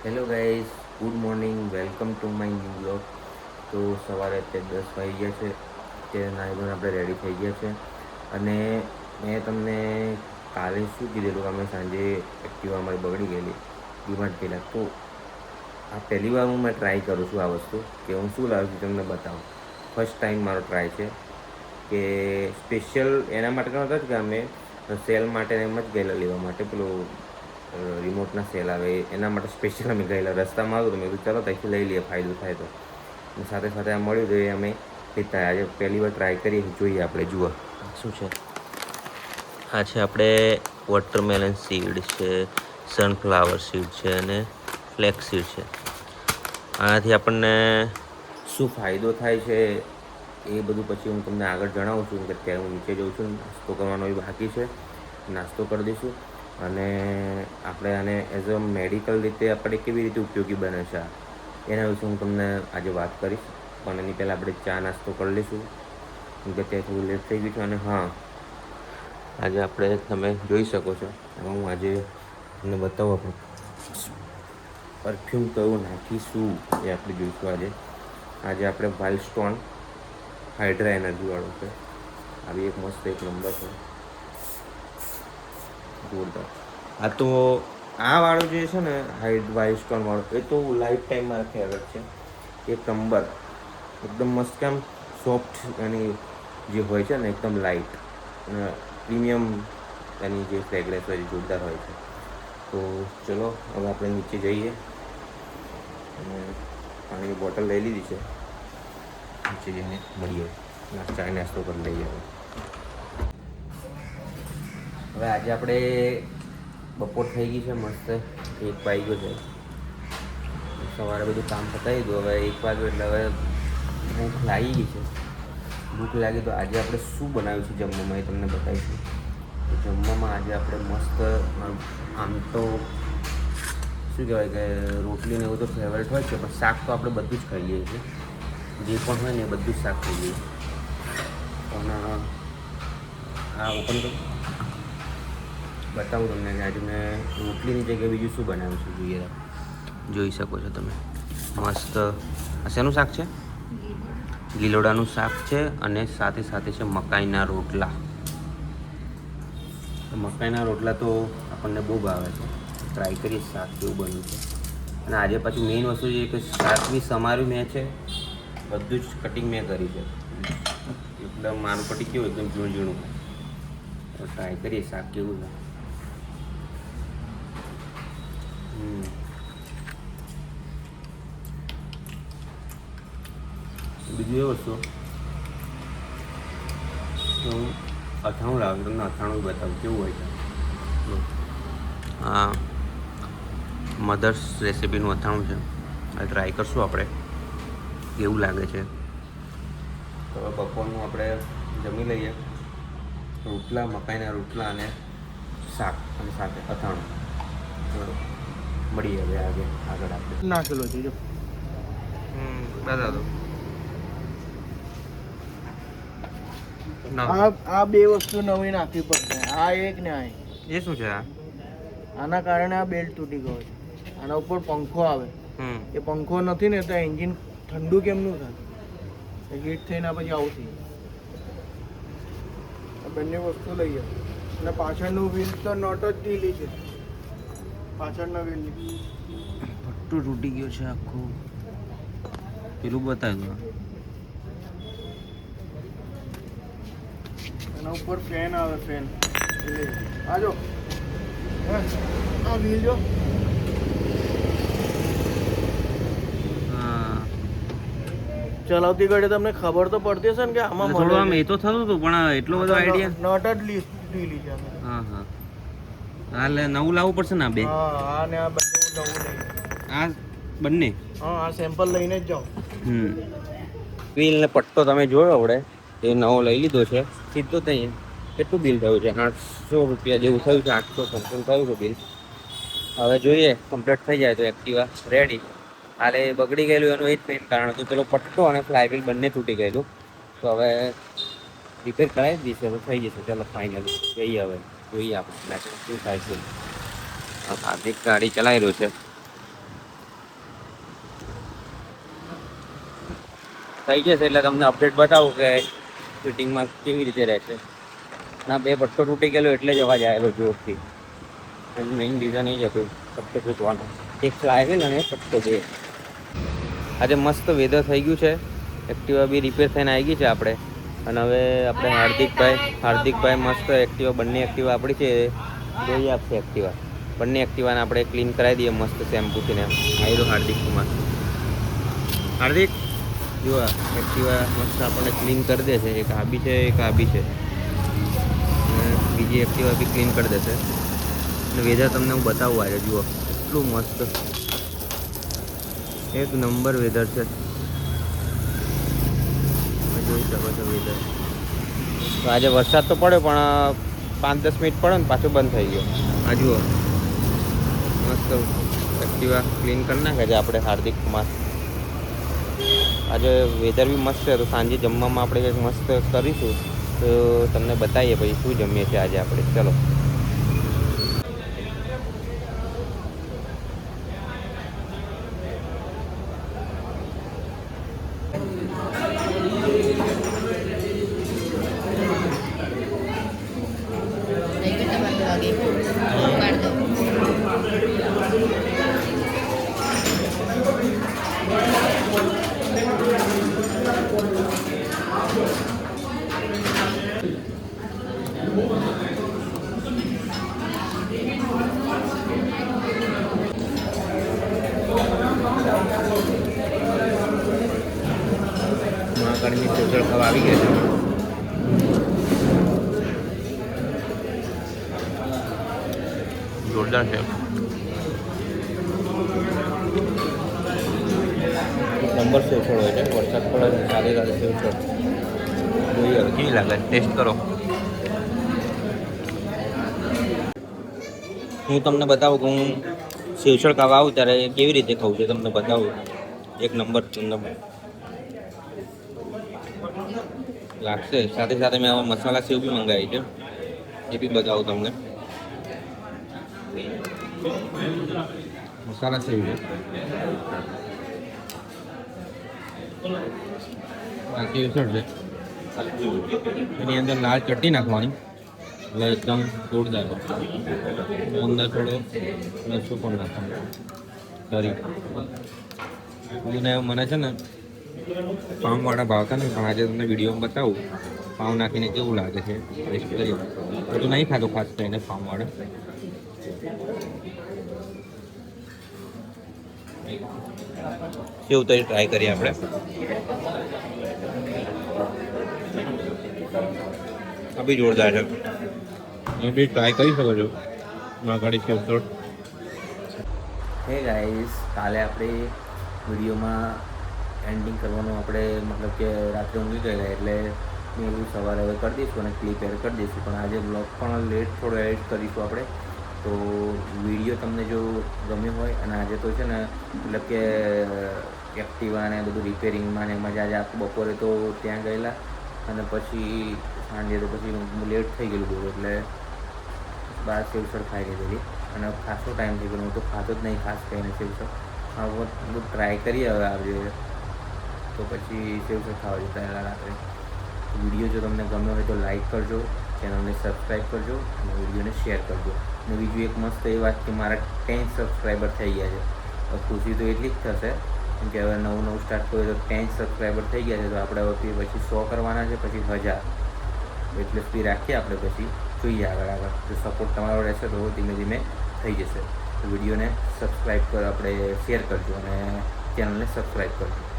Hello guys, good morning, welcome to my new blog. તો સવારે અત્યારે 10 વાગી ગયા છે. અત્યારે નાહી ધોઈને આપણે રેડી થઈ ગયા છે. અને મેં તમને કાલે શું કીધેલું કે અમે સાંજે એક્ટિવા અમારી બગડી ગયેલી ડીમાર્ટ ગયેલા. તો આ પહેલી વાર મેં ટ્રાય કરું છું આ વસ્તુ કે હું શું લાવું છું તમને બતાવું. ફર્સ્ટ ટાઈમ મારો ટ્રાય છે કે સ્પેશિયલ એના માટે નહોતા જ કે અમે સેલ માટે એમ જ ગયેલા લેવા માટે પેલું રિમોટના સેલ આવે એના માટે સ્પેશિયલ અમે ગયેલા. રસ્તામાં આવ્યું તો મેં કીધું ચાલો ત્યાંથી લઈ લઈએ, ફાયદો થાય તો. અને સાથે સાથે આ મળ્યું તો એ અમે લેતા આજે પહેલી વાર ટ્રાય કરીએ, જોઈએ આપણે. જુઓ શું છે. આ છે આપણે વોટરમેલન સીડ છે, સનફ્લાવર સીડ છે અને ફ્લેક્સ સીડ છે. આનાથી આપણને શું ફાયદો થાય છે એ બધું પછી હું તમને આગળ જણાવું છું. કે અત્યારે હું નીચે જાઉં છું, નાસ્તો કરવાનો એ બાકી છે, નાસ્તો કરી દઈશું. અને આપણે આને એઝ અ મેડિકલ રીતે આપણે કેવી રીતે ઉપયોગી બને છે એના વિશે હું તમને આજે વાત કરીશ. પણ એની પહેલાં આપણે ચા નાસ્તો કરી લઈશું, કેમ કે અત્યારે થોડું લેટ થઈ ગયું છે. અને હા, આજે આપણે તમે જોઈ શકો છો એમાં હું આજે તમને બતાવું આપણે પરફ્યુમ કયું નાખીશું એ આપણે જોઈશું. આજે આપણે વાઇલ્ડ સ્ટોન હાઇડ્રા એનર્જીવાળું છે. આવી એક મસ્ત એક નંબર છે, જોરદાર. આ તો આ વાળું જે છે ને વાઇલ્ડ સ્ટોન વાળું, એ તો લાઈફ ટાઈમ મારા ફેવરેટ છે. એક નંબર, એકદમ મસ્ત. કેમ સોફ્ટ એની જે હોય છે ને એકદમ લાઇટ અને પ્રીમિયમ એની જે ફ્રેગ્રન્સ હોય એ જોરદાર હોય છે. તો ચલો હવે આપણે નીચે જઈએ અને પાણીની બોટલ લઈ લીધી છે. નીચે જઈને મળીએ, ચાય નાસ્તો કરી લઈએ. હવે આજે આપણે બપોર થઈ ગઈ છે, મસ્ત 1 વાગ્યો છે. સવારે બધું કામ પતાવી દઉં. હવે 1 વાગ્યો એટલે હવે ભૂખ લાગી ગઈ છે. ભૂખ લાગી તો આજે આપણે શું બનાવ્યું છે જમવામાં એ તમને બતાવીશું. તો જમવામાં આજે આપણે મસ્ત, આમ તો શું કહેવાય કે રોટલીને એવું તો ફેવરેટ હોય છે, પણ શાક તો આપણે બધું જ ખાઈએ છીએ. જે પણ હોય ને એ બધું જ શાક ખાઈએ. અને આ ઓપન તો બતાવું તમને કે આજે મેં રોટલીની જગ્યાએ બીજું શું બનાવ્યું છે. જોઈએ, જોઈ શકો છો તમે. મસ્ત. આ શેનું શાક છે? ગીલોડાનું શાક છે. અને સાથે સાથે છે મકાઈના રોટલા. મકાઈના રોટલા તો આપણને બહુ ભાવે છે. ટ્રાય કરીએ શાક કેવું બન્યું છે. અને આજે પાછું મેઇન વસ્તુ છે કે શાક બી સમાર્યું મેં છે, બધું જ કટિંગ મેં કરી છે. એકદમ મારું કટિંગ કેવું એકદમ ઝીણું ઝીણું. ટ્રાય કરીએ શાક કેવું છે. બીજું એ વસ્તુ તો અથાણું લાવ્યું, તમને અથાણું બતાવું કેવું હોય છે. હા, મધર્સ રેસિપીનું અથાણું છે. આ ટ્રાય કરશું આપણે કેવું લાગે છે. તો બપોરનું આપણે જમી લઈએ. રોટલા, મકાઈના રોટલા અને શાક અને સાથે અથાણું. મળીએ હવે આગળ આપણે નાખેલો છે જો. બતાવો. આ બે વસ્તુ નવી નાખવી પડશે. આ એક ને આ એક. એ શું છે આ? આના કારણે આ બેલ્ટ તૂટી ગયો છે. આના ઉપર પંખો આવે, એ પંખો નથી ને તો એન્જિન ઠંડુ કેમનું થાય? હીટ થઈને પછી આવું થઈ જાય. આ બંને વસ્તુ લઈએ. અને પાછળનું વ્હીલ તો નોટ જ ઢીલી છે. પાછળના વ્હીલની પટ્ટું તૂટી ગયો છે આખું. પેલું બતાવ્યું. એના ઉપર ફેન આવે, ફેન. આ જો, આ વ્હીલ જો. હા, ચલાવતી ઘડી તમને ખબર તો પડતી હશે ને કે આમાં થોડું આમ એ તો થતું હતું, પણ એટલો બધો આઈડિયા. નોટ જ ઢીલી છે. હા હા, એટલે નવું લાવવું પડશે ને આ બે? હા, આ ને આ બંને નવું લઈને. આ બંને? હા, આ સેમ્પલ લઈને જ જાઓ. વ્હીલ ને પટ્ટો તમે જોયો આપણે, એ નવો લઈ લીધો છે. સીધો ત્યાં કેટલું બિલ થયું છે? 800 રૂપિયા જેવું થયું છે. 800 સમથિંગ થયું છે બિલ. હવે જોઈએ, કમ્પ્લીટ થઈ જાય તો એક્ટિવા રેડી. હાલે બગડી ગયેલું એનું એ જ મેઇન કારણ હતું, પેલો પટ્ટો અને ફ્લાયવ્હીલ બંને તૂટી ગયેલું. તો હવે રિપેર કરાવી દીધું છે, થઈ જશે. ચાલો ફાઇનલી જઈએ. હવે જોઈએ આપણે શું થાય છે. હાર્દિક ગાડી ચલાવી રહ્યો છે. થઈ જશે એટલે તમને અપડેટ બતાવું કે ફિટિંગમાં કેવી રીતે રહેશે. ના બે પટ્ટો તૂટી ગયેલો એટલે જ અવાજ આવેલો જોરથી. એનું મેઇન રીઝન એ જ હતું પટ્ટો તૂટવાનો. એક લાગે ને એ પટ્ટો બે. આજે મસ્ત વેધર થઈ ગયું છે. એક્ટિવા બી રિપેર થઈને આવી ગઈ છે આપણે. અને હવે આપણે હાર્દિકભાઈ મસ્ત એક્ટિવા બંને એક્ટિવા આપણી છે જોઈ આપશે એક્ટિવા. બંને એક્ટિવાને આપણે ક્લીન કરાવી દઈએ મસ્ત શેમ્પૂથીને. આવી દો હાર્દિક કુમાર. હાર્દિક જુઓ એક્ટિવા મસ્ત આપણને ક્લીન કરી દે છે. એક આ બી છે એક આ બી છે. અને બીજી એક્ટિવા બી ક્લીન કરી દેશે. અને વેધર તમને હું બતાવું આજે જુઓ એટલું મસ્ત એક નંબર વેધર છે. જોઈ શકો છો વેધર. તો આજે વરસાદ તો પડ્યો પણ 5-10 મિનિટ પડ્યો ને પાછો બંધ થઈ ગયો. આ જુઓ મસ્ત એક્ટિવા ક્લીન કરી નાખે છે આપણે હાર્દિક કુમાર. આજે વેધર બી મસ્ત છે તો સાંજે જમવામાં આપણે કંઈક મસ્ત કરીશું તો તમને બતાવીએ પછી શું જમીએ છીએ આજે આપણે. ચલો મહાકાળની સોચળ ખાવા આવી ગયા છે. જોરદાર છે. નંબર સેવછોડ હોય છે. વરસાદ પડે સારી સારી સેવછોડ જોઈએ કેવી લાગે ટેસ્ટ કરો. હું તમને બતાવું કે હું સેવછોડ ખાવા આવું ત્યારે કેવી રીતે ખાવું છે તમને બતાવું. એક નંબર લાગશે. સાથે સાથે મેં આવા મસાલા સેવ બી મંગાવી છે એ બી બતાવું તમને. મસાલા સેવ છે. બાકી છે એની અંદર લાલ ચટણી નાખવાની એટલે એકદમ જોરદાર. અંદર થોડો લસું પણ નાખવાનું કરી. મને છે ને પાઉંવાળા ભાવતા ને પણ આજે તમને વિડીયોમાં બતાવું પાઉં નાખીને કેવું લાગે છે ટેસ્ટ કરી. બધું નહીં ખાતો ખાસ કરીને પાઉંવાળા. કેવું તો ટ્રાય કરીએ આપણે. આ બી જોરદાર છે. એ બી ટ્રાય કરી શકો છો માગાડી સેવછોડ. હે ગાઈસ કાલે આપણે વિડીયોમાં એન્ડિંગ કરવાનું આપણે મતલબ કે રાત્રે ઊંઘી ગયેલા એટલે મેં એવું સવારે હવે કરી દઈશું અને ક્લિપ એડ કરી દઈશું. પણ આજે બ્લોગ પણ લેટ થોડો એડ કરીશું આપણે. તો વિડીયો તમને જો ગમ્યો હોય અને આજે તો છે ને મતલબ કે એક્ટિવા ને બધું રિપેરિંગમાં ને એમાં જ આજે આખું બપોરે તો ત્યાં ગયેલા અને પછી સાંજે તો પછી લેટ થઈ ગયેલું બહુ એટલે બહાર સેવછોડ ખાઈ લીધેલી અને ખાસો ટાઈમ થઈ ગયો. હું તો ખાતો જ નહીં ખાસ કરીને સેવછોડ. હવે બધું ટ્રાય કરીએ હવે આજે તો પછી સેવછોડ ખાવા જતા રહેલા રાત્રે. વિડીયો જો તમને ગમ્યો હોય તો લાઈક કરજો, ચેનલને સબસ્ક્રાઈબ કરજો અને વિડીયોને શેર કરજો. અને બીજું એક મસ્ત એ વાત કે મારા 10 સબસ્ક્રાઈબર થઈ ગયા છે. ખુશી તો એટલી જ થશે કેમ કે હવે નવું સ્ટાર્ટ કર્યું તો 10 સબસ્ક્રાઈબર થઈ ગયા છે. તો આપણે હવે પછી 100 કરવાના છે પછી 1000 એટલે સ્પીડ રાખીએ આપણે પછી જોઈએ આગળ. જો સપોર્ટ તમારો રહેશે તો ધીમે ધીમે થઈ જશે. તો વિડીયોને સબસ્ક્રાઈબ કરો આપણે શેર કરજો અને ચેનલને સબસ્ક્રાઈબ કરજો.